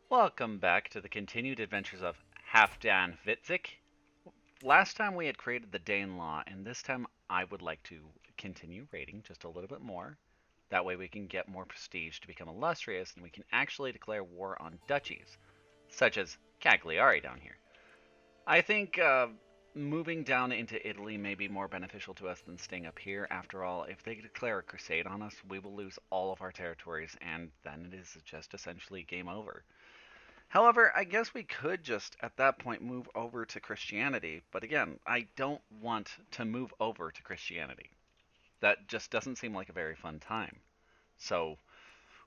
Welcome back to the continued adventures of Halfdan Hvitserk. Last time we had created the Danelaw, and this time I would like to continue raiding just a little bit more. That way we can get more prestige to become illustrious, and we can actually declare war on duchies, such as Cagliari down here. I think moving down into Italy may be more beneficial to us than staying up here. After all, if they declare a crusade on us, we will lose all of our territories, and then it is just essentially game over. However, I guess we could just at that point move over to Christianity, but again, I don't want to move over to Christianity. That just doesn't seem like a very fun time. So,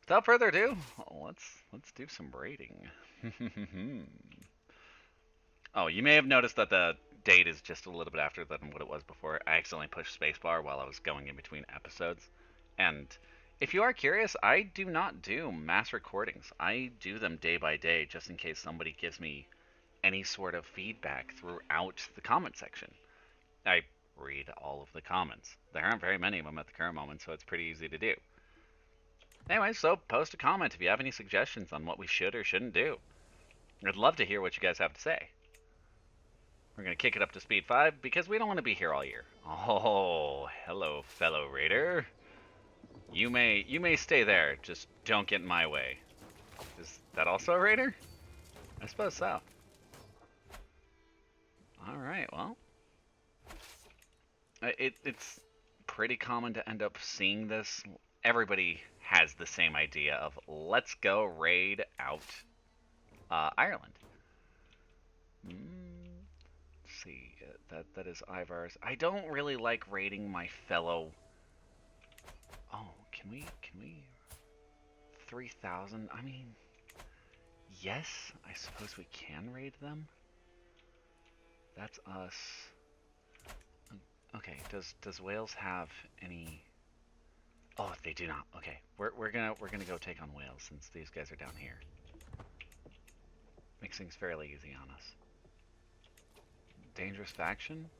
without further ado, let's do some rating. Oh, you may have noticed that the date is just a little bit after than what it was before. I accidentally pushed spacebar while I was going in between episodes. And if you are curious, I do not do mass recordings. I do them day by day just in case somebody gives me any sort of feedback throughout the comment section. I read all of the comments. There aren't very many of them at the current moment, so it's pretty easy to do. Anyway, so post a comment if you have any suggestions on what we should or shouldn't do. I'd love to hear what you guys have to say. We're going to kick it up to speed 5 because we don't want to be here all year. Oh, hello, fellow raider. You may stay there. Just don't get in my way. Is that also a raider? I suppose so. All right. Well, it's pretty common to end up seeing this. Everybody has the same idea of let's go raid out Ireland. Let's see. That is Ivar's. I don't really like raiding my fellow. Oh, can we 3,000? I mean, yes, I suppose we can raid them. That's us. Okay, does Wales have any? Oh, they do not. Okay, we're gonna go take on Wales since these guys are down here. Makes things fairly easy on us. Dangerous faction?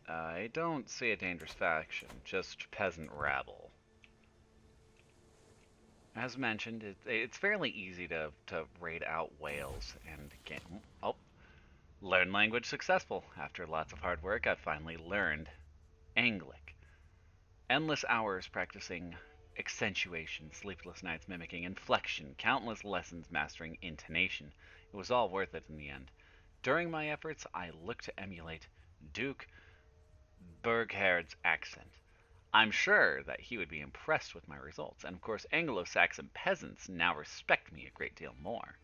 I don't see a dangerous faction, just peasant rabble. As mentioned, it's fairly easy to raid out Wales and get. Oh, learn language successful. After lots of hard work, I've finally learned Anglic. Endless hours practicing accentuation, sleepless nights mimicking inflection, countless lessons mastering intonation. It was all worth it in the end. During my efforts, I looked to emulate Duke Burgherd's accent. I'm sure that he would be impressed with my results, and of course Anglo-Saxon peasants now respect me a great deal more.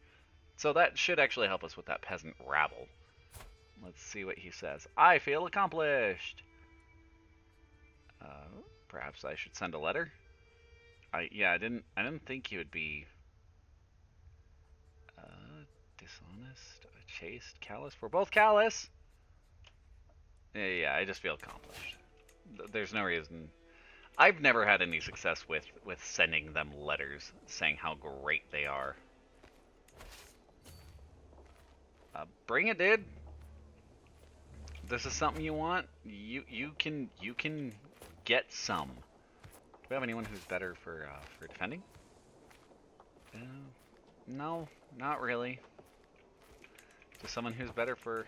So that should actually help us with that peasant rabble. Let's see what he says. I feel accomplished. Perhaps I should send a letter. I didn't think he would be dishonest, chaste, callous. We're both callous. Yeah, I just feel accomplished. There's no reason. I've never had any success with sending them letters saying how great they are. Bring it, dude. This is something you want. You can get some. Do we have anyone who's better for defending? No, not really. Just someone who's better for.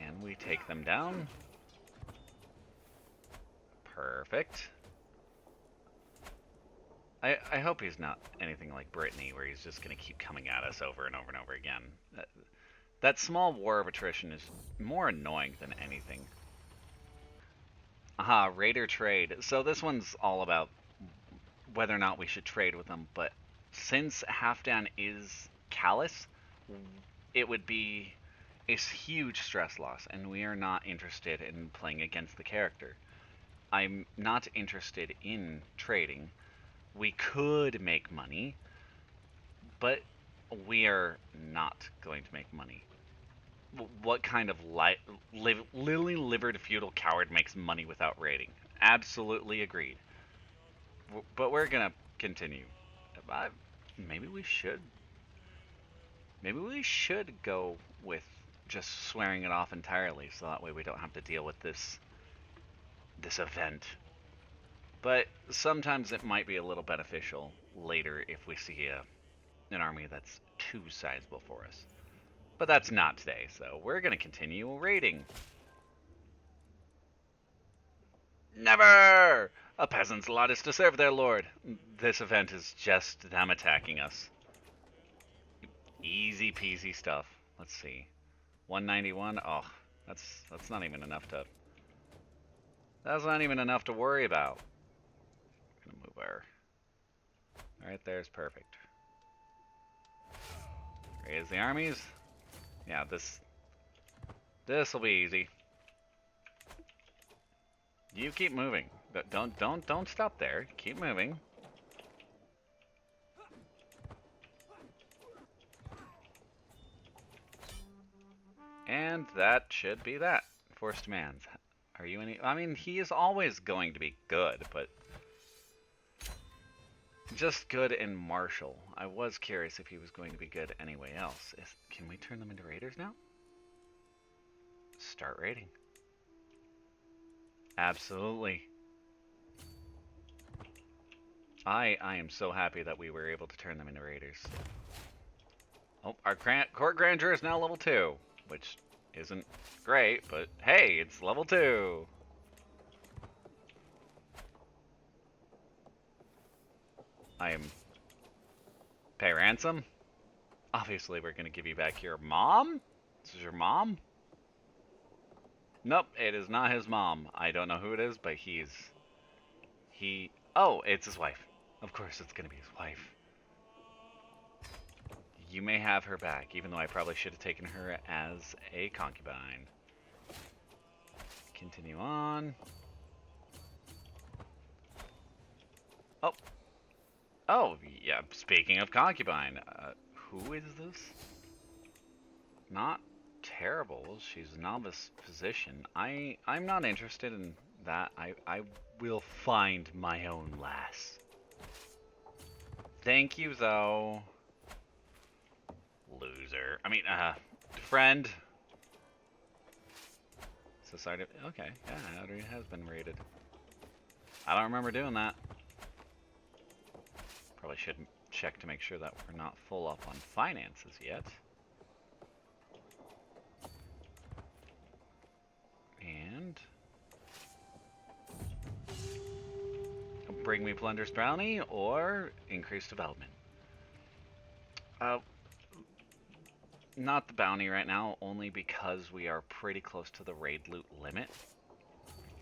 And we take them down. Perfect. I hope he's not anything like Brittany, where he's just going to keep coming at us over and over and over again. That small war of attrition is more annoying than anything. Aha, raider trade. So this one's all about whether or not we should trade with them, but since Halfdan is callous, it would be a huge stress loss, and we are not interested in playing against the character. I'm not interested in trading. We could make money, but we are not going to make money. What kind of lily-livered feudal coward makes money without raiding? Absolutely agreed. But we're gonna continue. Maybe we should. Maybe we should go with just swearing it off entirely, so that way we don't have to deal with this event. But sometimes it might be a little beneficial later if we see an army that's too sizable for us. But that's not today, so we're going to continue raiding. Never! A peasant's lot is to serve their lord. This event is just them attacking us. Easy peasy stuff. Let's see. 191. Oh, that's not even enough to. That's not even enough to worry about. I'm gonna move our. Right there's perfect. Raise the armies. Yeah, this will be easy. You keep moving. Don't stop there. Keep moving. And that should be that. Forced demands. Are you any? I mean, he is always going to be good, but just good in martial. I was curious if he was going to be good anyway else. Can we turn them into raiders now? Start raiding. Absolutely. I am so happy that we were able to turn them into raiders. Oh, our court grandeur is now level 2, which isn't great, but hey, it's level 2. I am pay ransom. Obviously, we're gonna give you back your mom. This is your mom. Nope, it is not his mom. I don't know who it is, but he. Oh, it's his wife. Of course, it's gonna be his wife. You may have her back, even though I probably should have taken her as a concubine. Continue on. Oh. Oh, yeah, speaking of concubine, who is this? Not terrible. She's a novice physician. I'm not interested in that. I will find my own lass. Thank you, though. Loser. I mean, friend. Society. Okay, yeah, it has been raided. I don't remember doing that. Probably should check to make sure that we're not full up on finances yet. And bring me Plunder's Bounty or increase development. Not the bounty right now, only because we are pretty close to the raid loot limit.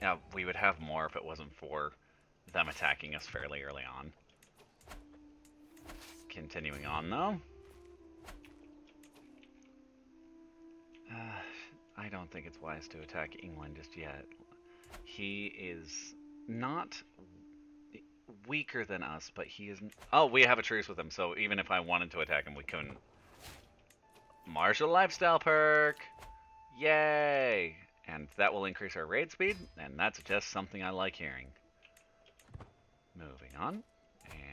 Yeah, we would have more if it wasn't for them attacking us fairly early on. Continuing on, though. I don't think it's wise to attack England just yet. He is not weaker than us, but he is... Oh, we have a truce with him, so even if I wanted to attack him, we couldn't. Martial lifestyle perk! Yay! And that will increase our raid speed, and that's just something I like hearing. Moving on,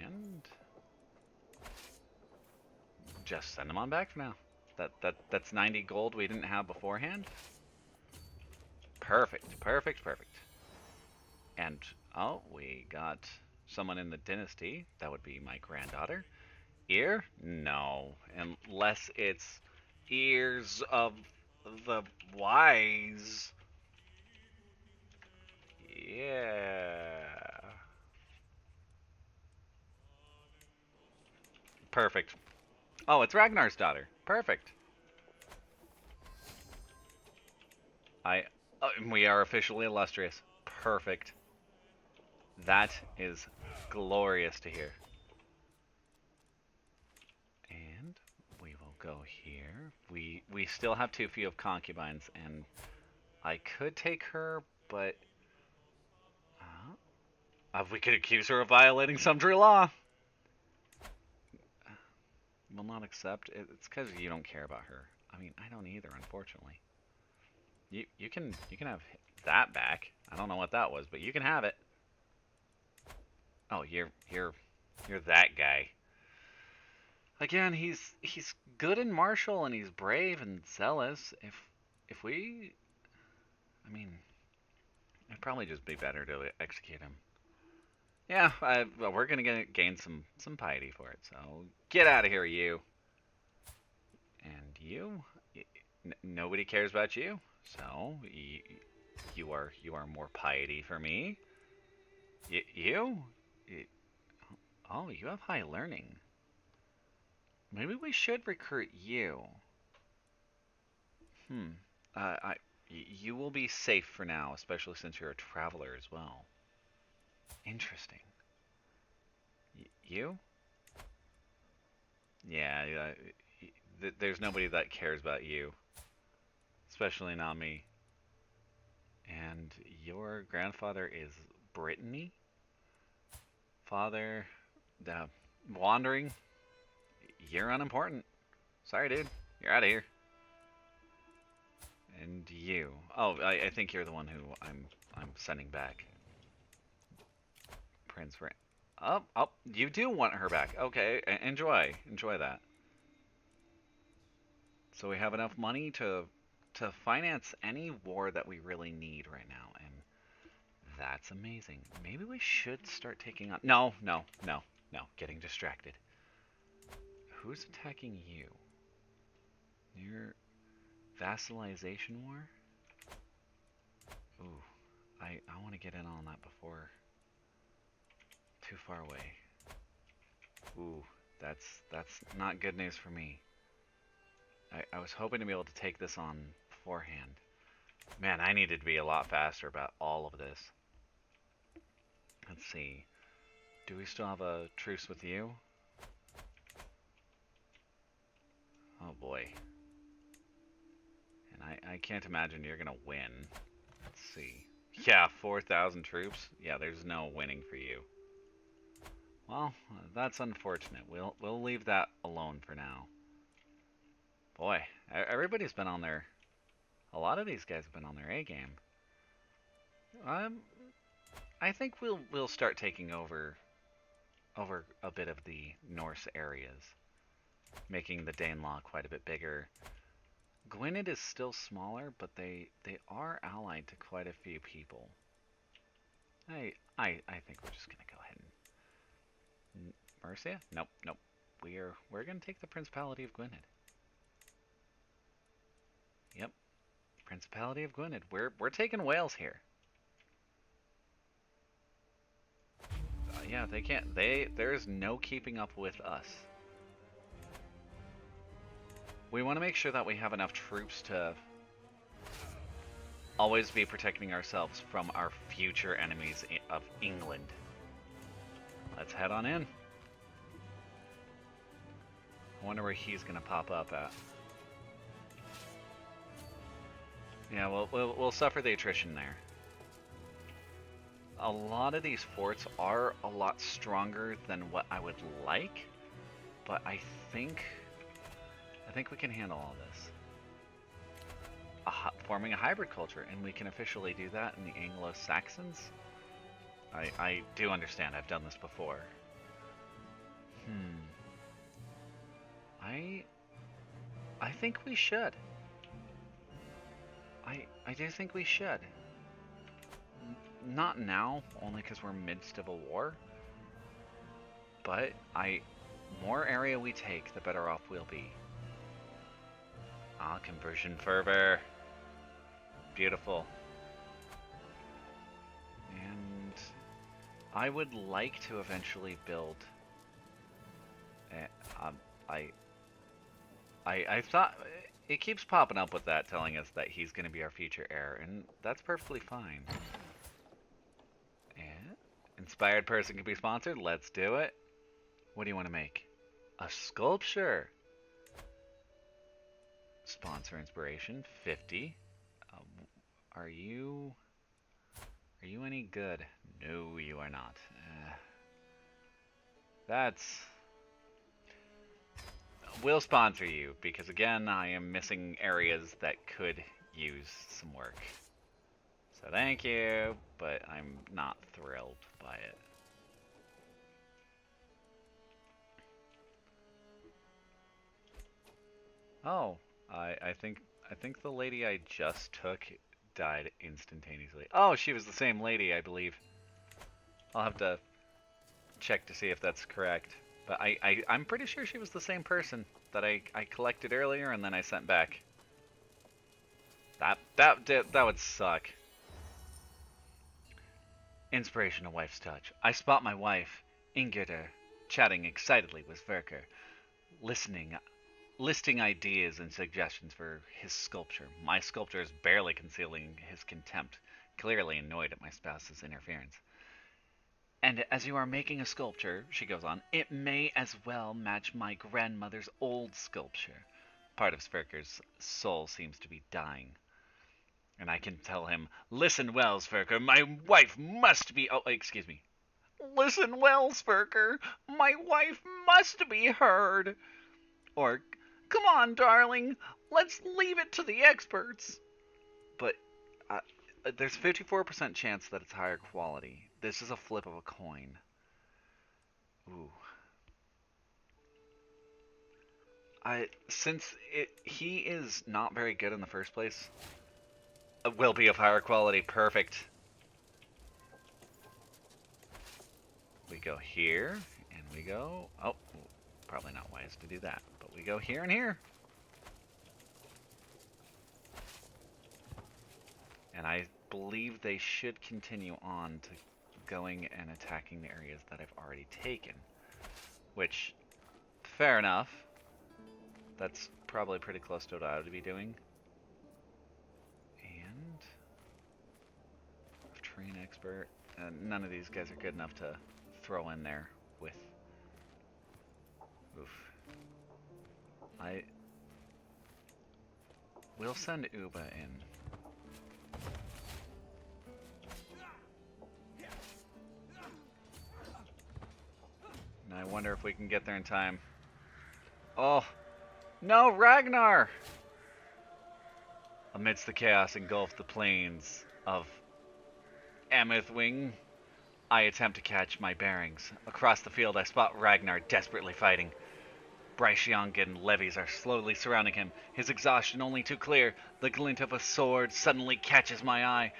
and... just send them on back for now. That's 90 gold we didn't have beforehand. Perfect, perfect, perfect. And, oh, we got someone in the dynasty. That would be my granddaughter. Ear? No. Unless it's ears of the wise. Yeah. Perfect. Oh, it's Ragnar's daughter. Perfect. We are officially illustrious. Perfect. That is glorious to hear. And we will go here. We still have too few of concubines, and I could take her, but we could accuse her of violating Sundry law. Will not accept. It's because you don't care about her. I mean, I don't either, unfortunately. You can have that back. I don't know what that was, but you can have it. Oh, you're that guy. Again, he's good in martial and he's brave and zealous. If we, I mean, it'd probably just be better to execute him. Yeah, well, we're gonna gain some piety for it. So get out of here, you. And you. Nobody cares about you. So you are more piety for me. You. Y- oh, you have high learning. Maybe we should recruit you. Hmm. You will be safe for now, especially since you're a traveler as well. Interesting. You? Yeah, yeah. There's nobody that cares about you, especially not me. And your grandfather is Brittany? Father, uh, wandering? You're unimportant. Sorry, dude. You're out of here. And you. Oh, I think you're the one who I'm sending back. Prince Ran. Oh, oh, you do want her back. Okay, enjoy that. So we have enough money to finance any war that we really need right now, and that's amazing. Maybe we should start taking on. No, no, no, no. Getting distracted. Who's attacking you? Your vassalization war? Ooh, I want to get in on that before too far away. Ooh, that's not good news for me. I was hoping to be able to take this on beforehand. Man, I needed to be a lot faster about all of this. Let's see. Do we still have a truce with you? Oh boy. And I can't imagine you're gonna win. Let's see. Yeah, 4,000 troops. Yeah, there's no winning for you. Well, that's unfortunate. We'll leave that alone for now. Boy, everybody's been on their. A lot of these guys have been on their A game. Um, I think we'll start taking over a bit of the Norse areas, making the Danelaw quite a bit bigger. Gwynedd is still smaller, but they are allied to quite a few people. I think we're just gonna go ahead and Mercia? Nope, nope. We're gonna take the Principality of Gwynedd. Yep, Principality of Gwynedd. We're taking Wales here. Yeah, they can't. There's no keeping up with us. We want to make sure that we have enough troops to always be protecting ourselves from our future enemies of England. Let's head on in. I wonder where he's gonna pop up at. Yeah, we'll suffer the attrition there. A lot of these forts are a lot stronger than what I would like, but I think we can handle all this. Forming a hybrid culture, and we can officially do that in the Anglo-Saxons. I do understand. I've done this before. I think we should. I do think we should. Not now, only because we're midst of a war. But more area we take, the better off we'll be. Ah, conversion fervor. Beautiful. And I would like to eventually build. I I thought it keeps popping up with that, telling us that he's going to be our future heir, and that's perfectly fine. And inspired person can be sponsored. Let's do it. What do you want to make? A sculpture. Sponsor inspiration 50. Um, are you any good? No, you are not. That's. We'll sponsor you because again, I am missing areas that could use some work. So thank you, but I'm not thrilled by it. Oh, I think the lady I just took died instantaneously. Oh, she was the same lady, I believe. I'll have to check to see if that's correct. But I'm pretty sure she was the same person that I collected earlier and then I sent back. That would suck. Inspiration, a wife's touch. I spot my wife, Ingirder, chatting excitedly with Sverker, listening, listing ideas and suggestions for his sculpture. My sculptor is barely concealing his contempt, clearly annoyed at my spouse's interference. And as you are making a sculpture, she goes on, it may as well match my grandmother's old sculpture. Part of Sverker's soul seems to be dying. And I can tell him, listen well, Sverker, my wife must be... Oh, excuse me. Listen well, Sverker, my wife must be heard. Or, come on, darling, let's leave it to the experts. But there's 54% chance that it's higher quality. This is a flip of a coin. Ooh. Since he is not very good in the first place, it will be of higher quality. Perfect. We go here, and we go... Oh, probably not wise to do that, but we go here and here. And I believe they should continue on to going and attacking the areas that I've already taken. Which, fair enough. That's probably pretty close to what I would be doing. And... Train expert. None of these guys are good enough to throw in there with... Oof. We'll send Uba in. And I wonder if we can get there in time. Oh! No, Ragnar! Amidst the chaos engulfed the plains of Amethwing, I attempt to catch my bearings. Across the field, I spot Ragnar desperately fighting. Bryciangan levies are slowly surrounding him, his exhaustion only too clear. The glint of a sword suddenly catches my eye,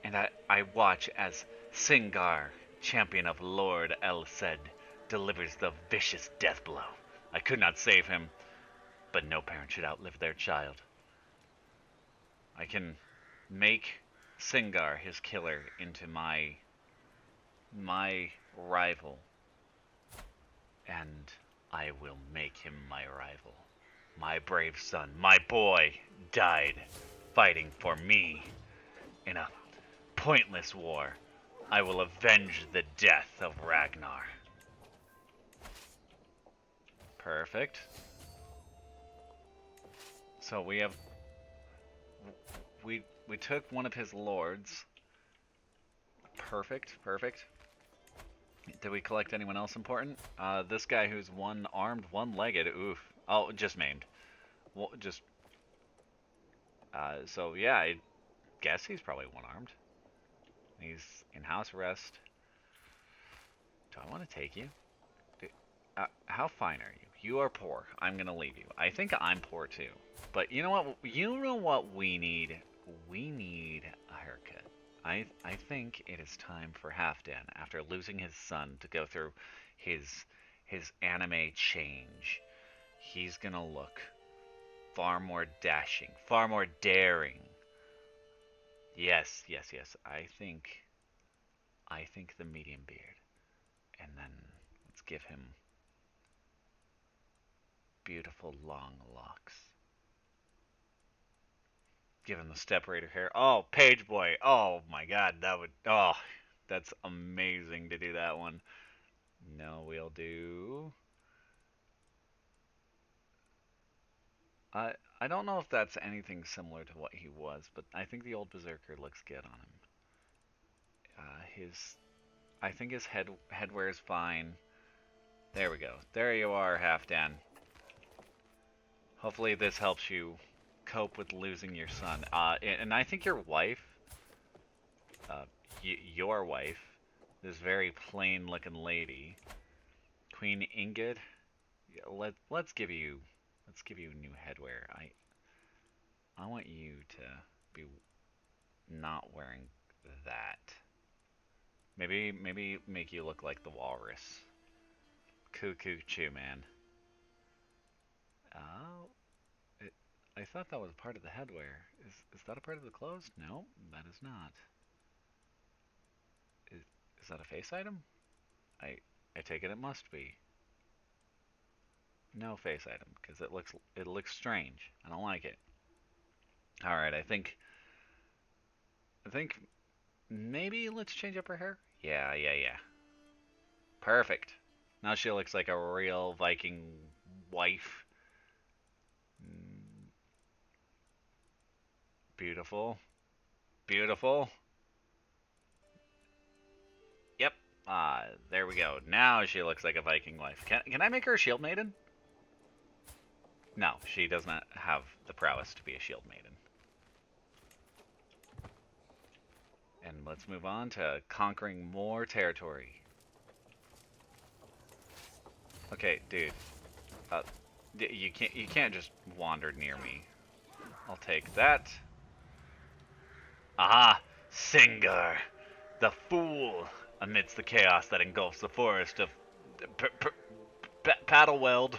and I watch as Singar, champion of Lord Elsed, delivers the vicious death blow. I could not save him, but no parent should outlive their child. I can make Singar, his killer, into my rival, and I will make him my rival. My brave son, my boy, died fighting for me in a pointless war. I will avenge the death of Ragnar. Perfect. So we have... We took one of his lords. Perfect, perfect. Did we collect anyone else important? This guy who's one-armed, one-legged. Oof. Oh, just maimed. Well, just... so yeah, I guess he's probably one-armed. He's in house arrest. Do I want to take you? How fine are you? You are poor. I'm gonna leave you. I think I'm poor too. But you know what? You know what we need? We need a haircut. I think it is time for Halfdan, after losing his son, to go through his anime change. He's gonna look far more dashing, far more daring. Yes, yes, yes. I think the medium beard. And then let's give him beautiful long locks. Give him the step-raider hair. Oh, Page Boy. Oh my god, that would... Oh, that's amazing to do that one. No, we'll do... I don't know if that's anything similar to what he was, but I think the old Berserker looks good on him. I think his headwear is fine. There we go. There you are, Halfdan. Hopefully this helps you cope with losing your son. And I think your wife, this very plain-looking lady, Queen Ingrid. Let's give you new headwear. I want you to be not wearing that. Maybe make you look like the walrus. Cuckoo chew man. Oh, it, I thought that was part of the headwear. Is that a part of the clothes? No, that is not. Is, is that a face item? I I take it must be. No face item because it looks strange. I don't like it. All right, I think maybe let's change up her hair. Yeah. Perfect. Now she looks like a real Viking wife. Mm, beautiful. Beautiful. Yep. There we go. Now she looks like a Viking wife. Can I make her a shield maiden? No, she does not have the prowess to be a shield maiden. And let's move on to conquering more territory. Okay, dude. Uh, you can't just wander near me. I'll take that. Aha! Singar, the fool, amidst the chaos that engulfs the forest of Paddleweld.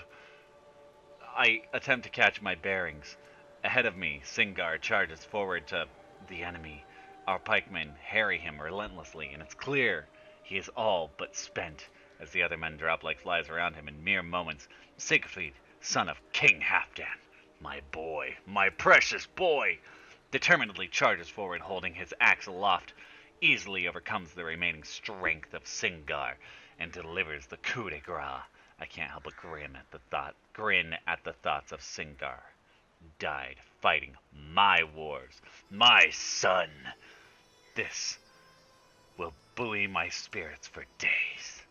I attempt to catch my bearings. Ahead of me, Singar charges forward to the enemy. Our pikemen harry him relentlessly, and it's clear he is all but spent as the other men drop like flies around him in mere moments. Siegfried, son of King Halfdan, my boy, my precious boy, determinedly charges forward holding his axe aloft, easily overcomes the remaining strength of Singar, and delivers the coup de grace. I can't help but grin at the thoughts of Singar. Died fighting my wars, my son. This will buoy my spirits for days.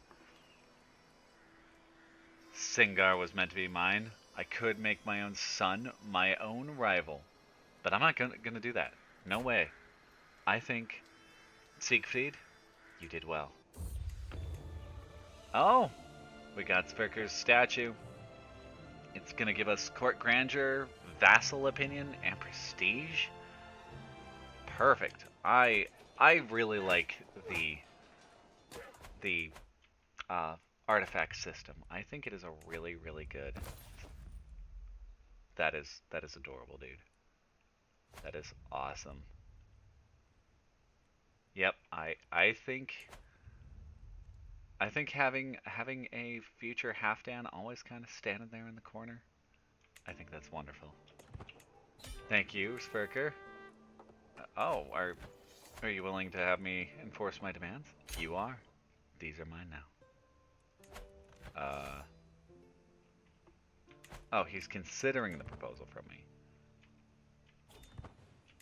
Singar was meant to be mine. I could make my own son my own rival, but I'm not gonna do that. No way. I think, Siegfried, you did well. Oh, we got Sperker's statue. It's gonna give us court grandeur, vassal opinion, and prestige. Perfect. I really like the uh, artifact system. I think it is a really good. That is adorable, dude. That is awesome. Yep. I think having a future Halfdan always kind of standing there in the corner. I think that's wonderful. Thank you, Sperker. Oh, are you willing to have me enforce my demands? You are. These are mine now. Uh. Oh, he's considering the proposal from me.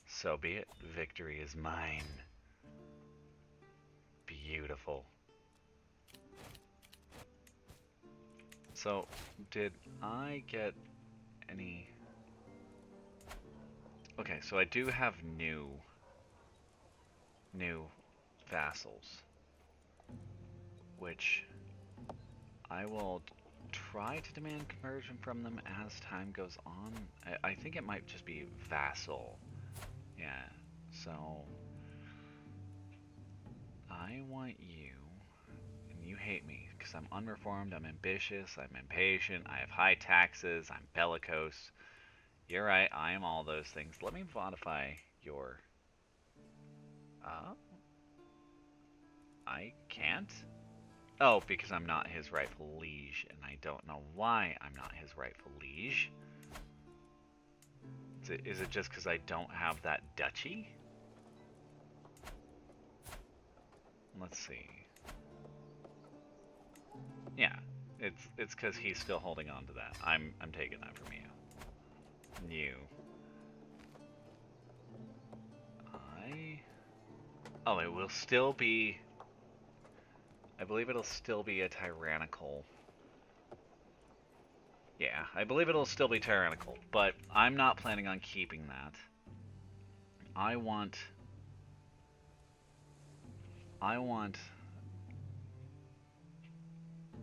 So be it. Victory is mine. Beautiful. So, did I get any... Okay, so I do have new vassals, which I will try to demand conversion from them as time goes on. I think it might just be vassal. Yeah, so I want you, and you hate me because I'm unreformed, I'm ambitious, I'm impatient, I have high taxes, I'm bellicose. You're right, I am all those things. Let me modify your... Uh, I can't? Oh, because I'm not his rightful liege, and I don't know why I'm not his rightful liege. Is it just because I don't have that duchy? Let's see. Yeah, it's because he's still holding on to that. I'm taking that from you. You. Oh, it will still be... I believe it'll still be a tyrannical... Yeah, I believe it'll still be tyrannical, but I'm not planning on keeping that. I want...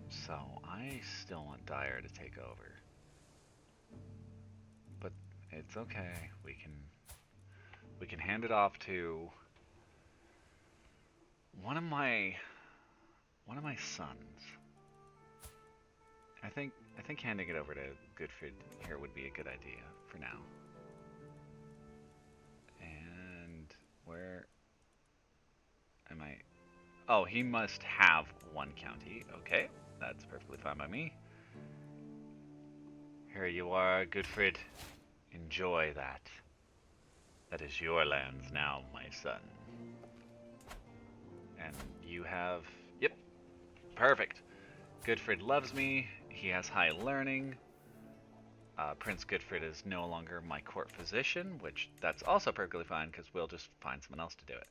So, I still want Dyer to take over. But it's okay. We can hand it off to One of my sons. I think handing it over to Goodfried here would be a good idea for now. And where am I? Oh, he must have one county. Okay, that's perfectly fine by me. Here you are, Goodfried. Enjoy that. That is your lands now, my son. And you have... Yep, perfect. Goodfried loves me. He has high learning. Prince Goodfried is no longer my court physician, which that's also perfectly fine because we'll just find someone else to do it.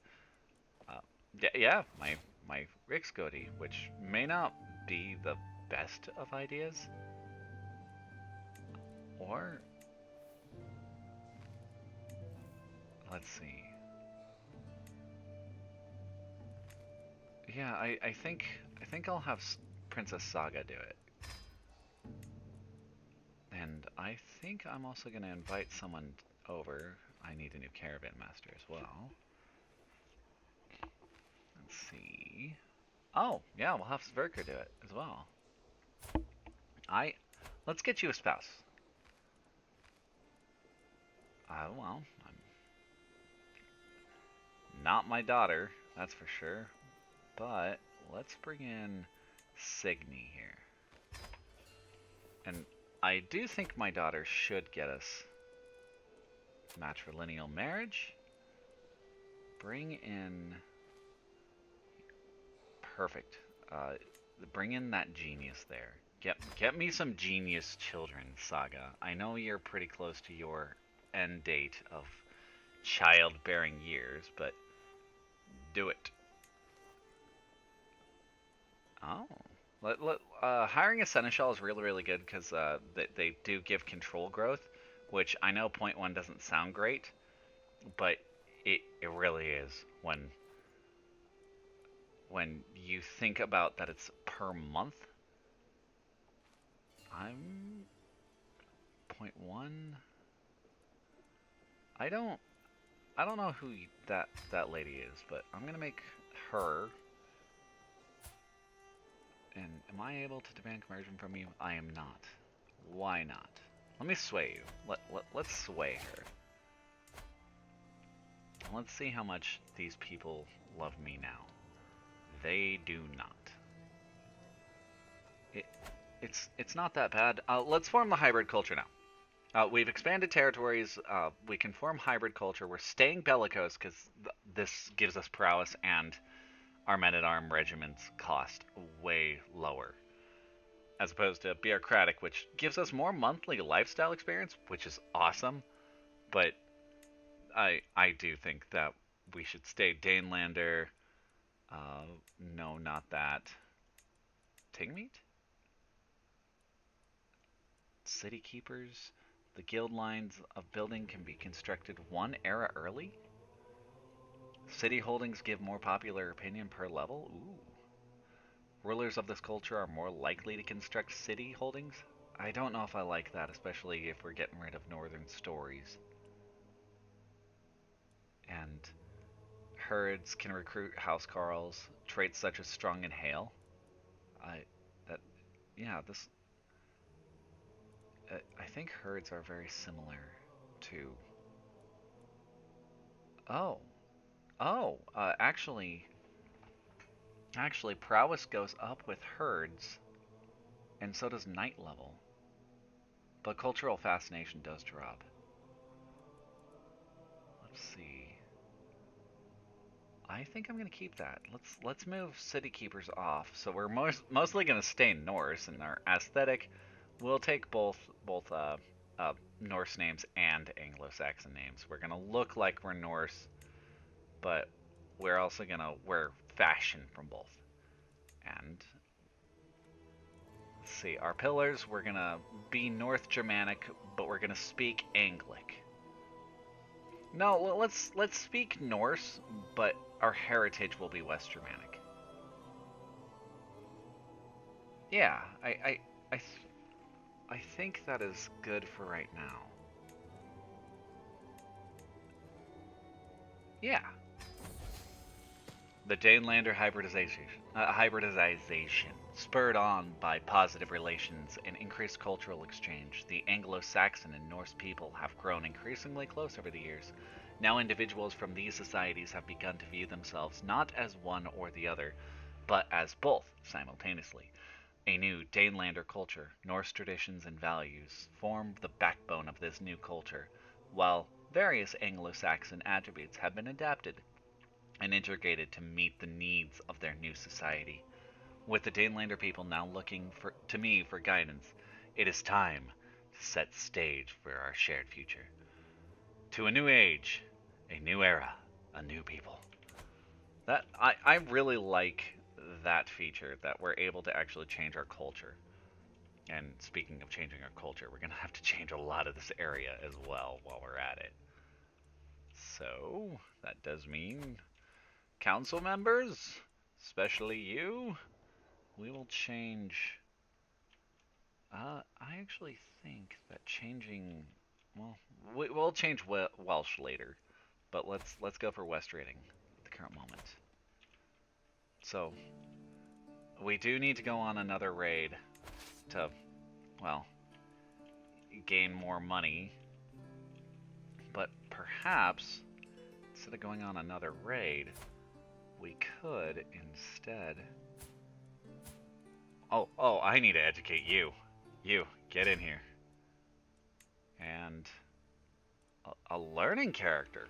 Yeah, my Riksgodi, which may not be the best of ideas. Or let's see. Yeah, I think I'll have Princess Saga do it. And I think I'm also going to invite someone over. I need a new caravan master as well. Let's see. Oh, yeah, we'll have Sverker do it as well. Let's get you a spouse. Well, I'm not my daughter, that's for sure. But let's bring in Signy here. And I do think my daughter should get us matrilineal marriage. Bring in... Perfect. Bring in that genius there. Get me some genius children, Saga. I know you're pretty close to your end date of childbearing years, but do it. Oh. Hiring a seneschal is really, really good because they do give control growth, which I know point one doesn't sound great, but it really is when you think about that it's per month. I'm point one. I don't know who that lady is, but I'm gonna make her. And am I able to demand conversion from you? I am not. Why not? Let me sway you. Let's sway her. Let's see how much these people love me now. They do not. It's not that bad. Let's form the hybrid culture now. We've expanded territories. We can form hybrid culture. We're staying bellicose because this gives us prowess, and our men-at-arm regiments cost way lower. As opposed to bureaucratic, which gives us more monthly lifestyle experience, which is awesome. But I do think that we should stay Danelander. No, not that. Tingmeat? City keepers. The guild lines of building can be constructed one era early. City holdings give more popular opinion per level. Ooh. Rulers of this culture are more likely to construct city holdings. I don't know if I like that, especially if we're getting rid of northern stories. And herds can recruit housecarls. Traits such as strong and hail. I that yeah this I think herds are very similar to. Oh, actually, prowess goes up with herds, and so does night level. But cultural fascination does drop. Let's see. I think I'm gonna keep that. Let's move city keepers off. So we're mostly gonna stay Norse, and our aesthetic. We'll take both Norse names and Anglo-Saxon names. We're gonna look like we're Norse, but we're also gonna wear fashion from both. And let's see, our pillars, we're gonna be North Germanic, but we're gonna speak Anglic. No, let's speak Norse, but our heritage will be West Germanic. Yeah, I think that is good for right now. Yeah. The Danelander hybridization, spurred on by positive relations and increased cultural exchange, the Anglo-Saxon and Norse people have grown increasingly close over the years. Now individuals from these societies have begun to view themselves not as one or the other, but as both simultaneously. A new Danelander culture, Norse traditions and values, form the backbone of this new culture, while various Anglo-Saxon attributes have been adapted and integrated to meet the needs of their new society. With the Danelander people now looking to me for guidance, it is time to set stage for our shared future. To a new age, a new era, a new people. That I really like that feature, that we're able to actually change our culture. And speaking of changing our culture, we're going to have to change a lot of this area as well while we're at it. So, that does mean council members, especially you, we will change. I actually think that changing, well, we'll change Welsh later, but let's go for West rating at the current moment. So we do need to go on another raid to, well, gain more money, but perhaps instead of going on another raid, we could instead. Oh, I need to educate you. You, get in here. And a learning character.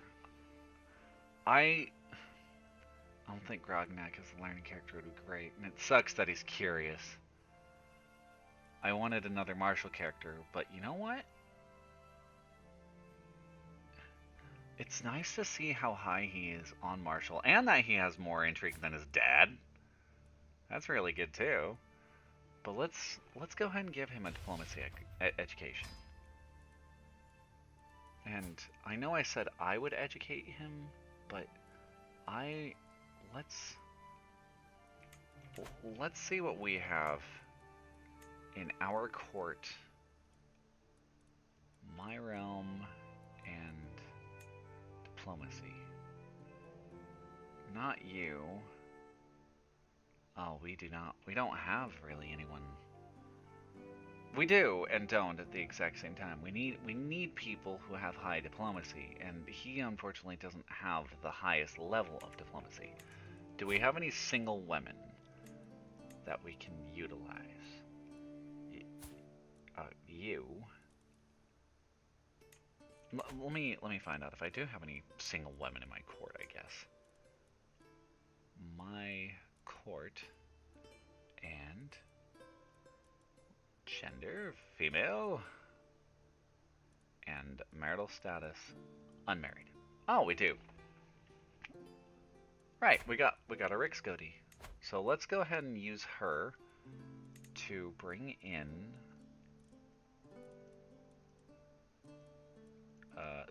I don't think Grognak as a learning character would be great, and it sucks that he's curious. I wanted another martial character, but you know what? It's nice to see how high he is on martial, and that he has more intrigue than his dad. That's really good too. But let's go ahead and give him a diplomacy education. And I know I said I would educate him, but let's see what we have in our court, my realm, and diplomacy. Not you. Oh, we don't have really anyone. We do and don't at the exact same time. We need people who have high diplomacy, and he unfortunately doesn't have the highest level of diplomacy. Do we have any single women that we can utilize? You. Let me find out if I do have any single women in my court, I guess. My court and gender female and marital status unmarried. Oh, we do. Right, we got a Rixgody. So let's go ahead and use her to bring in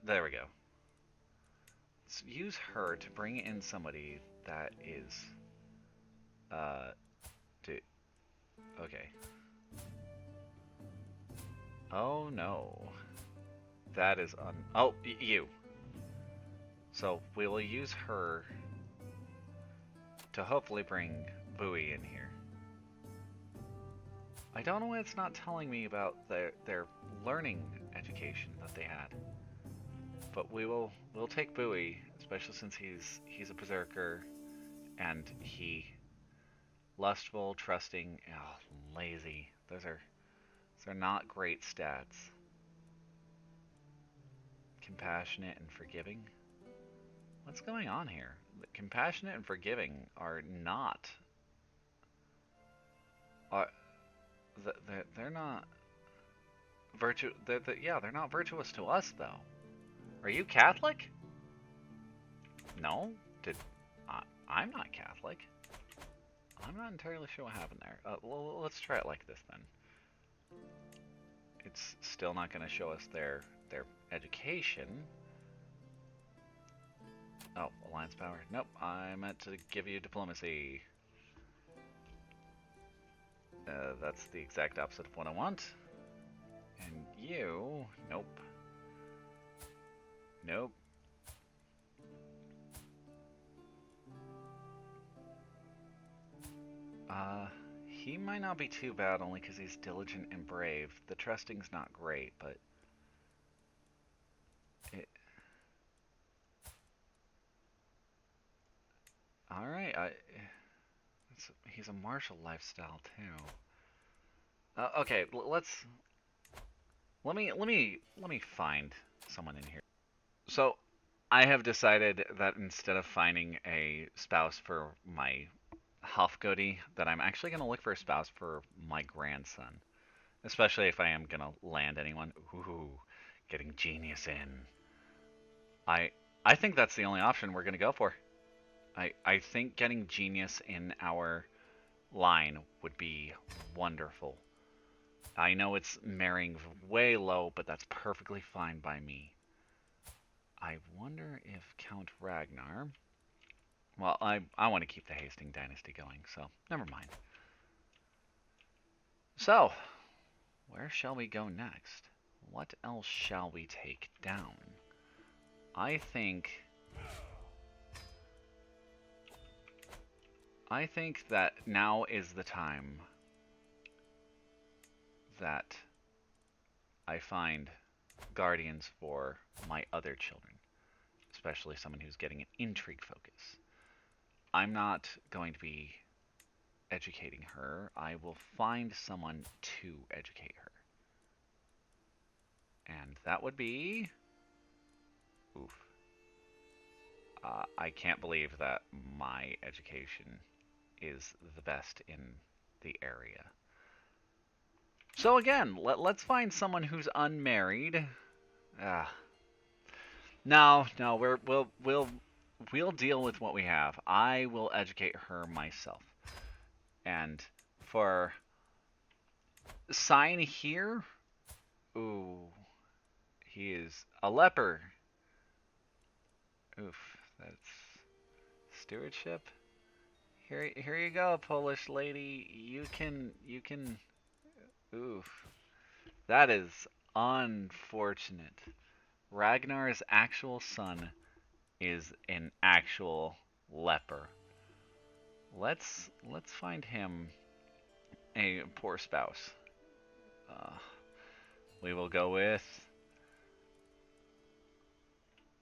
there we go. Let's use her to bring in somebody that is okay. Oh no. That is oh, you. So we will use her to hopefully bring Bowie in here. I don't know why it's not telling me about their learning education that they had. But we'll take Bowie, especially since he's a berserker, and he lustful, trusting, lazy. Those are not great stats. Compassionate and forgiving. What's going on here? Compassionate and forgiving are not. They're not they're not virtuous to us though. Are you Catholic? No? I'm not Catholic. I'm not entirely sure what happened there. Well, let's try it like this then. It's still not going to show us their education. Oh, alliance power. Nope, I meant to give you diplomacy. That's the exact opposite of what I want. And you, nope. Nope. He might not be too bad, only because he's diligent and brave. The trusting's not great, but... Alright, he's a martial lifestyle, too. Okay, let me find someone in here. So, I have decided that instead of finding a spouse for my Halfgoody, that I'm actually going to look for a spouse for my grandson. Especially if I am going to land anyone. Ooh, getting genius in. I think that's the only option we're going to go for. I think getting genius in our line would be wonderful. I know it's marrying way low, but that's perfectly fine by me. I wonder if Count Ragnar... Well, I want to keep the Hastings dynasty going, so never mind. So, where shall we go next? What else shall we take down? I think that now is the time that I find guardians for my other children, especially someone who's getting an intrigue focus. I'm not going to be educating her. I will find someone to educate her. And that would be... Oof. I can't believe that my education is the best in the area. So again, let's find someone who's unmarried. No, we'll deal with what we have. I will educate her myself. And for sign here, ooh, he is a leper. Oof, that's stewardship. Here you go, Polish lady. You can. Oof, that is unfortunate. Ragnar's actual son is an actual leper. Let's find him a poor spouse. We will go with...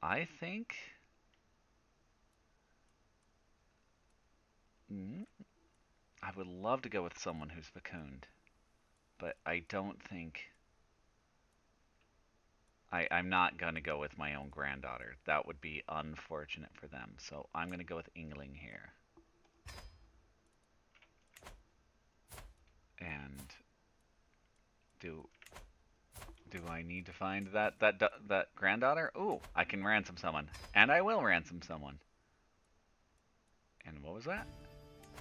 I think... I would love to go with someone who's fecund, but I don't think... I'm not going to go with my own granddaughter. That would be unfortunate for them, so I'm going to go with Yngling here. And do I need to find that granddaughter? Ooh, I can ransom someone, and I will ransom someone. And what was that?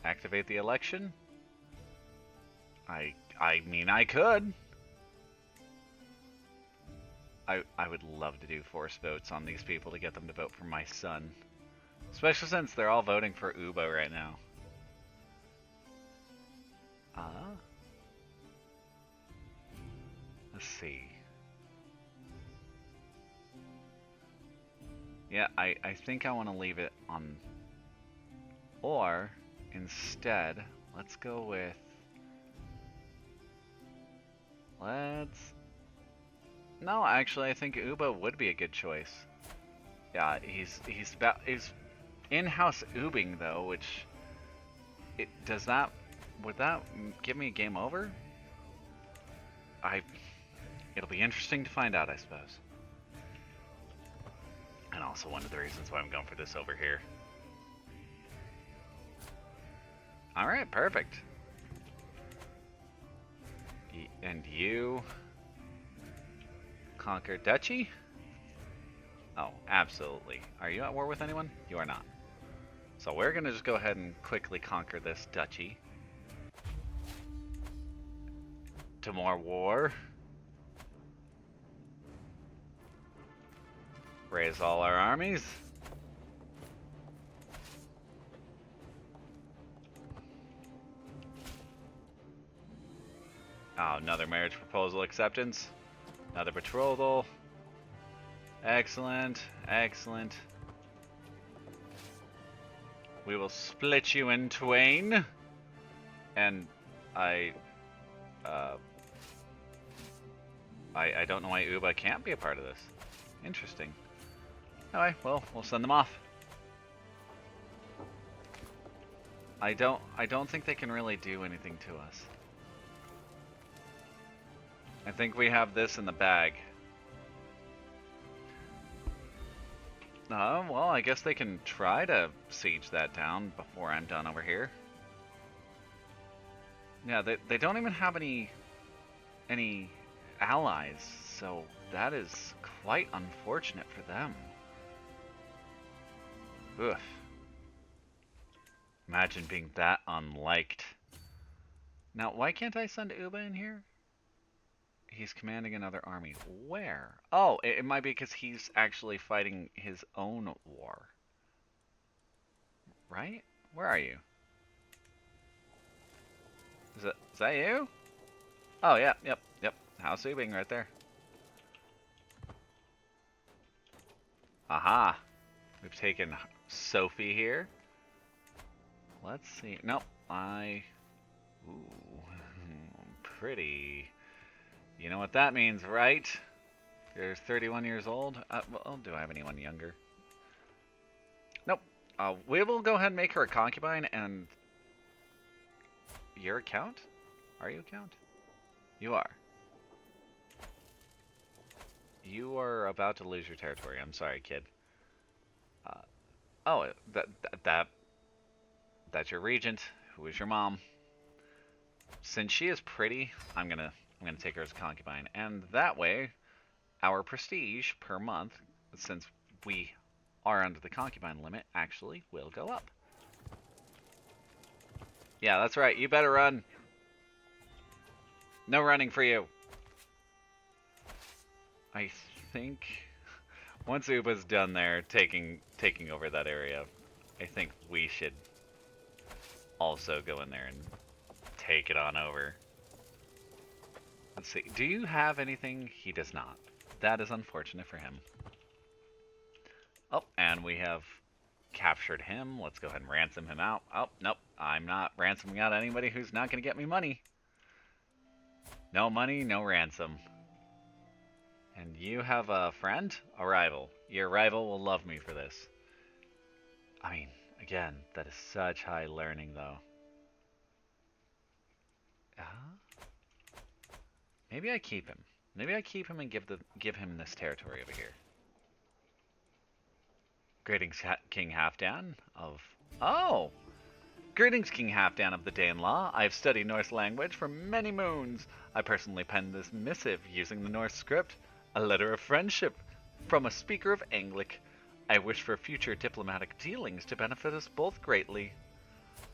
Activate the election? I mean, I could. I would love to do force votes on these people to get them to vote for my son. Especially since they're all voting for Ubo right now. Let's see. Yeah, I think I want to leave it on... Or, instead, let's go with... No, actually, I think Ubo would be a good choice. Yeah, he's in-house Ubing though, which would that give me a game over? It'll be interesting to find out, I suppose. And also one of the reasons why I'm going for this over here. All right, perfect. And you conquer duchy? Oh, absolutely. Are you at war with anyone? You are not. So we're going to just go ahead and quickly conquer this duchy. To more war. Raise all our armies. Oh, another marriage proposal acceptance. Another betrothal. Excellent, excellent. We will split you in twain. And I, uh, I don't know why Uba can't be a part of this. Interesting. Anyway, well, we'll send them off. I don't think they can really do anything to us. I think we have this in the bag. Well, I guess they can try to siege that down before I'm done over here. Yeah, they don't even have any allies, so that is quite unfortunate for them. Ugh. Imagine being that unliked. Now, why can't I send Uba in here? He's commanding another army. Where? Oh, it might be because he's actually fighting his own war. Right? Where are you? Is that you? Oh, yeah, yep. House Ubing right there. Aha. We've taken Sophie here. Let's see. Nope. Ooh. Pretty. You know what that means, right? You're 31 years old. Well, do I have anyone younger? Nope. We will go ahead and make her a concubine, and you're a count? Are you a count? You are. You are about to lose your territory. I'm sorry, kid. Oh, that's your regent. Who is your mom? Since she is pretty, I'm gonna take her as a concubine, and that way, our prestige per month, since we are under the concubine limit, actually will go up. Yeah, that's right. You better run. No running for you. I think once Uba's done there taking over that area, I think we should also go in there and take it on over. Let's see. Do you have anything? He does not. That is unfortunate for him. Oh, and we have captured him. Let's go ahead and ransom him out. Oh, nope. I'm not ransoming out anybody who's not going to get me money. No money, no ransom. And you have a friend? A rival. Your rival will love me for this. I mean, again, that is such high learning, though. Maybe I keep him. Maybe I keep him and give him this territory over here. Greetings, King Halfdan of... Oh! Greetings, King Halfdan of the Danelaw. I have studied Norse language for many moons. I personally penned this missive using the Norse script, a letter of friendship from a speaker of Anglic. I wish for future diplomatic dealings to benefit us both greatly.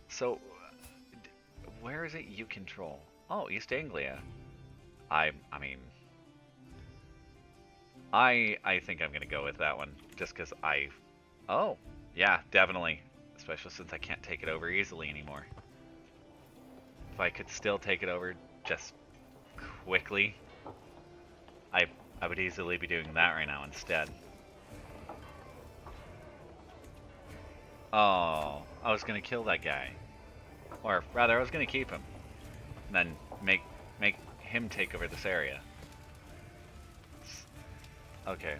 So, where is it you control? Oh, East Anglia. I mean, I think I'm gonna go with that one, just because oh, yeah, definitely. Especially since I can't take it over easily anymore. If I could still take it over just quickly, I would easily be doing that right now instead. Oh, I was gonna kill that guy. Or rather, I was gonna keep him. And then make him take over this area. Okay.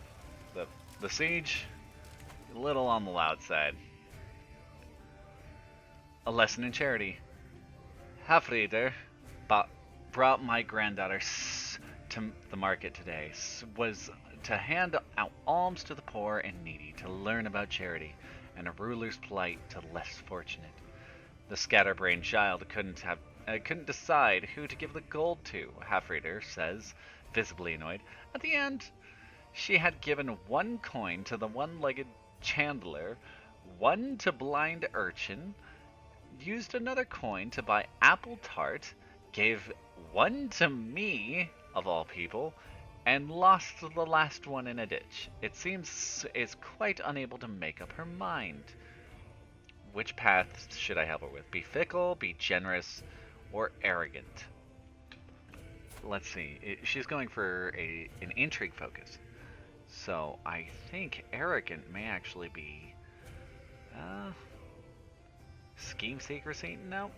The siege, a little on the loud side. A lesson in charity. Halfrieder brought my granddaughter to the market today. Was to hand out alms to the poor and needy, to learn about charity, and a ruler's plight to less fortunate. The scatterbrained child couldn't decide who to give the gold to, Halfrieder says, visibly annoyed. At the end, she had given one coin to the one-legged chandler, one to blind urchin, used another coin to buy apple tart, gave one to me, of all people, and lost the last one in a ditch. It seems is quite unable to make up her mind. Which path should I help her with? Be fickle, be generous, or arrogant? Let's see. She's going for an intrigue focus. So I think arrogant may actually be... scheme secrecy? No.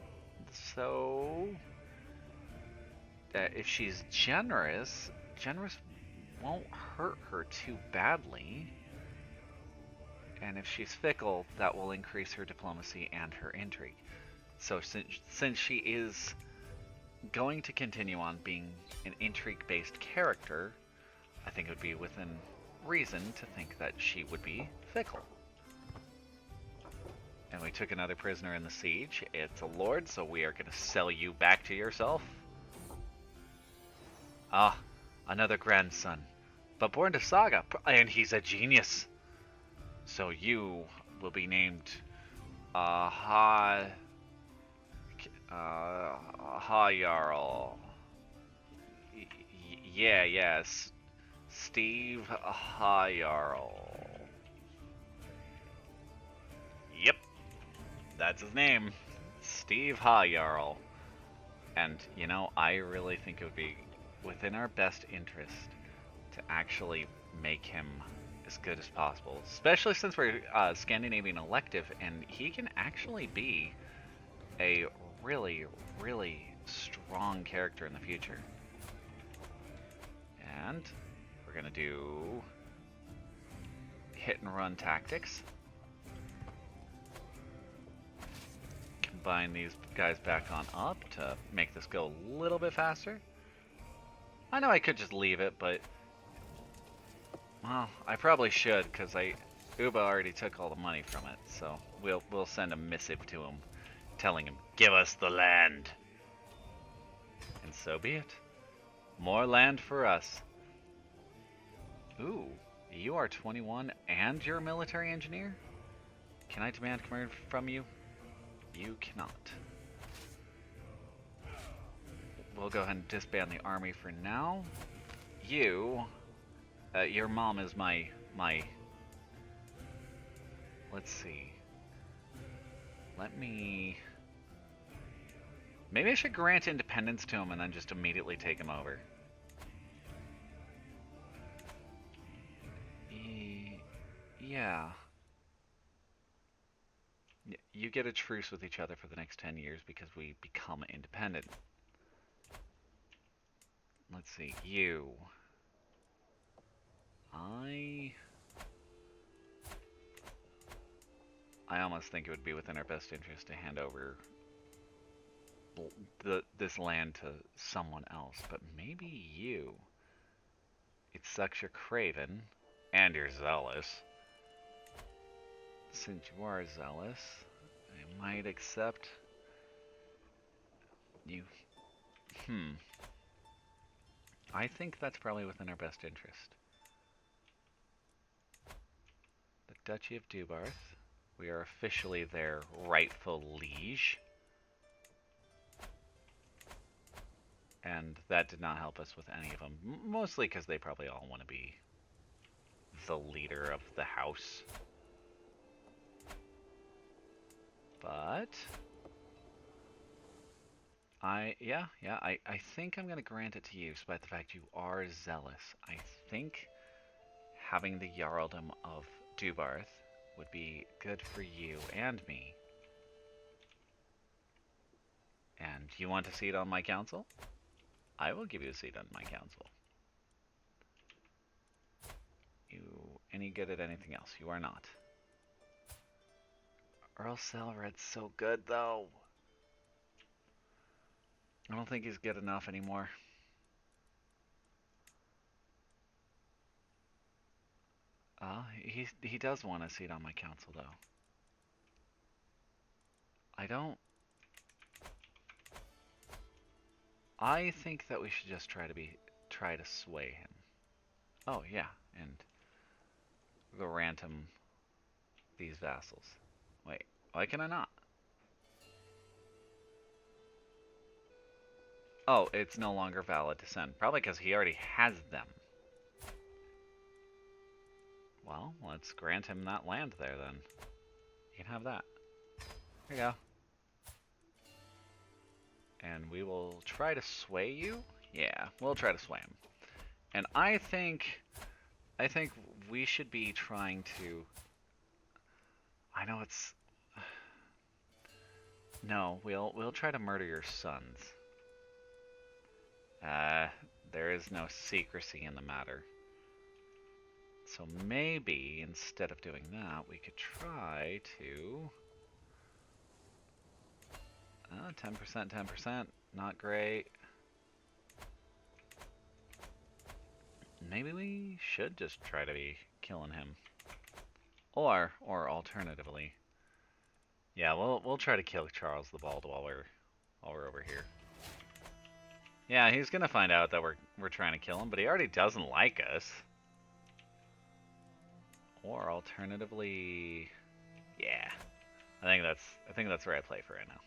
So if she's generous, generous won't hurt her too badly. And if she's fickle, that will increase her diplomacy and her intrigue. So since she is going to continue on being an intrigue-based character, I think it would be within reason to think that she would be fickle. And we took another prisoner in the siege. It's a lord, so we are going to sell you back to yourself. Ah, another grandson. But born to Saga, and he's a genius. So you will be named Jarl. Yes. Steve Jarl. Yep. That's his name. Steve Jarl. And, you know, I really think it would be within our best interest to actually make him as good as possible. Especially since we're Scandinavian elective, and he can actually be a really, really strong character in the future. And we're going to do hit and run tactics. Combine these guys back on up to make this go a little bit faster. I know I could just leave it, but well, I probably should, because Uba already took all the money from it. So we'll send a missive to him, telling him, "Give us the land." And so be it. More land for us. Ooh, you are 21 and you're a military engineer? Can I demand command from you? You cannot. We'll go ahead and disband the army for now. You, your mom is my, let's see. Maybe I should grant independence to him and then just immediately take him over. Yeah. You get a truce with each other for the next 10 years because we become independent. Let's see, you. I almost think it would be within our best interest to hand over this land to someone else, but maybe you. It sucks you're craven, and you're zealous. Since you are zealous, I might accept you. I think that's probably within our best interest. The Duchy of Dubarth. We are officially their rightful liege. And that did not help us with any of them. Mostly because they probably all want to be the leader of the house. But I think I'm going to grant it to you, despite the fact you are zealous. I think having the Jarldom of Dubarth would be good for you and me. And you want a seat on my council? I will give you a seat on my council. You any good at anything else? You are not. Earl Selred's so good, though. I don't think he's good enough anymore. He does want a seat on my council, though. I think that we should just try to sway him. Oh yeah, and grant him these vassals. Wait, why can I not? Oh, it's no longer valid to send. Probably because he already has them. Well, let's grant him that land there then. You can have that. There you go. And we will try to sway you? Yeah, we'll try to sway him. And I think we should be trying to... I know it's... No, we'll try to murder your sons. Uh, there is no secrecy in the matter. So maybe instead of doing that, we could try to 10%, 10%, not great. Maybe we should just try to be killing him. Or alternatively, yeah, we'll try to kill Charles the Bald while we're over here. Yeah, he's gonna find out that we're trying to kill him, but he already doesn't like us. Or alternatively, yeah, I think that's the right play for right now.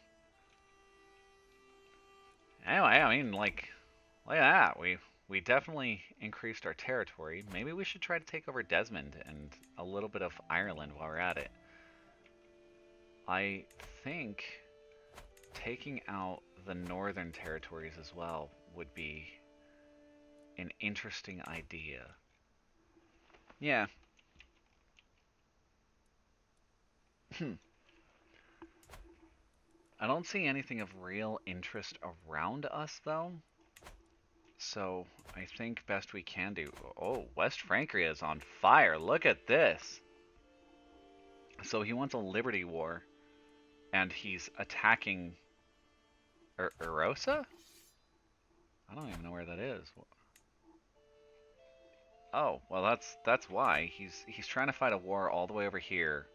Anyway, I mean, like, look at that. We definitely increased our territory. Maybe we should try to take over Desmond and a little bit of Ireland while we're at it. I think taking out the northern territories as well would be an interesting idea. Yeah. I don't see anything of real interest around us, though. So I think best we can do. Oh, West Frankria is on fire. Look at this. So he wants a liberty war, and he's attacking Erosa? I don't even know where that is. Oh, well that's why he's trying to fight a war all the way over here,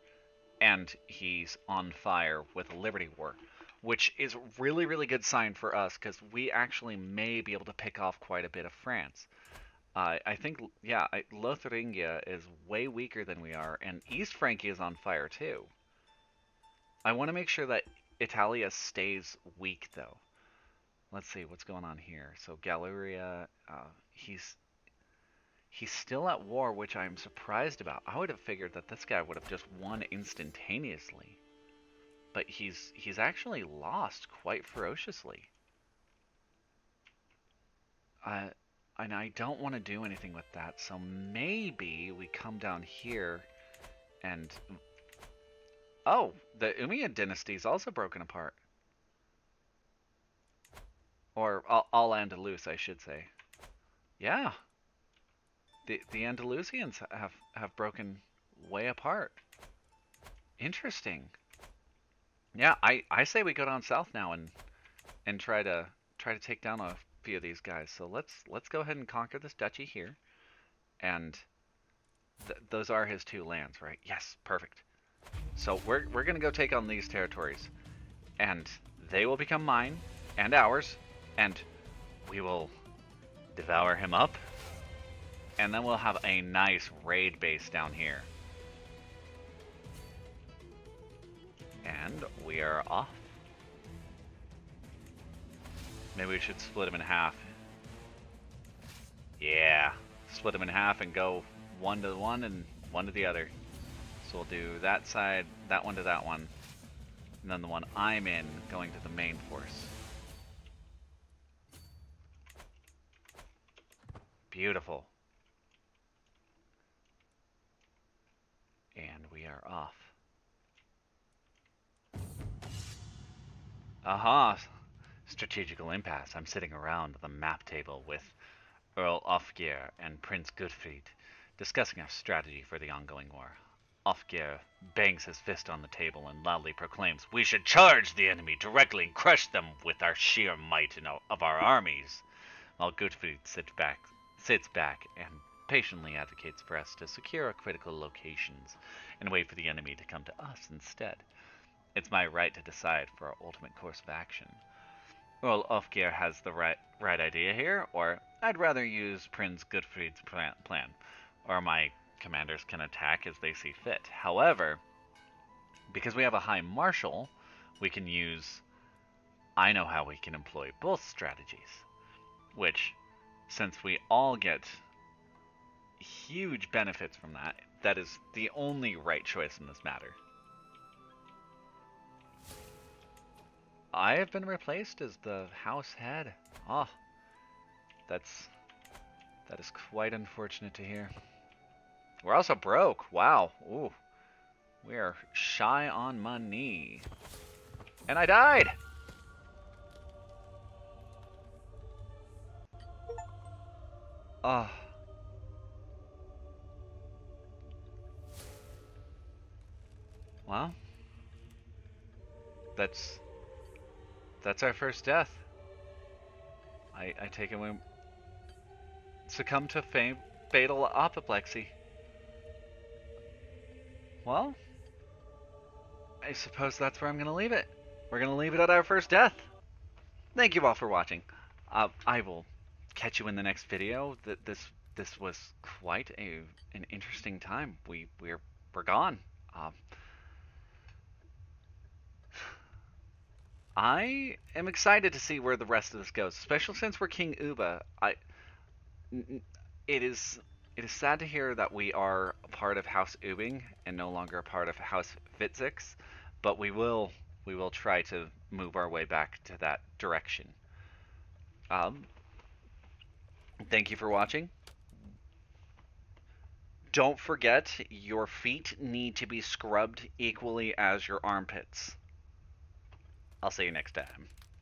and he's on fire with a liberty war, which is really really good sign for us because we actually may be able to pick off quite a bit of France. I think yeah, Lotharingia is way weaker than we are, and East Francia is on fire too. I want to make sure that Italia stays weak though. Let's see what's going on here. So Galluria, he's still at war, which I'm surprised about. I would have figured that this guy would have just won instantaneously, but he's actually lost quite ferociously. And I don't want to do anything with that, so maybe we come down here and oh, the Umayyad dynasty is also broken apart, or Al-Andalus, I should say. Yeah, the Andalusians have broken way apart. Interesting. Yeah, I say we go down south now and try to take down a few of these guys. So let's go ahead and conquer this duchy here, and those are his two lands, right? Yes, perfect. So we're gonna go take on these territories, and they will become mine and ours, and we will devour him up, and then we'll have a nice raid base down here. And we are off. Maybe we should split him in half. Yeah, split them in half and go one to one and one to the other. So we'll do that side, that one to that one, and then the one I'm in going to the main force. Beautiful. And we are off. Aha! Strategical impasse. I'm sitting around the map table with Earl Ofgear and Prince Goodfried, discussing our strategy for the ongoing war. Ofgear bangs his fist on the table and loudly proclaims, "We should charge the enemy directly and crush them with our sheer might of our armies," while Goodfried sits back and patiently advocates for us to secure our critical locations and wait for the enemy to come to us instead. It's my right to decide for our ultimate course of action. Well, Ofgear has the right idea here, or I'd rather use Prince Goodfried's plan, or my commanders can attack as they see fit. However, because we have a high marshal, we can use... I know how we can employ both strategies, which, since we all get huge benefits from that, that is the only right choice in this matter. I have been replaced as the house head. Oh, that is quite unfortunate to hear. We're also broke. Wow. Ooh. We are shy on money. And I died! Oh. Well, that's our first death. I take it we succumb to fatal apoplexy. Well, I suppose that's where I'm going to leave it. We're going to leave it at our first death. Thank you all for watching. I will catch you in the next video. This was quite an interesting time. We're gone. Um, I am excited to see where the rest of this goes, especially since we're King Uba. It is sad to hear that we are a part of House Ubing and no longer a part of House Hvitserk, but we will try to move our way back to that direction. Um, thank you for watching. Don't forget, your feet need to be scrubbed equally as your armpits. I'll see you next time.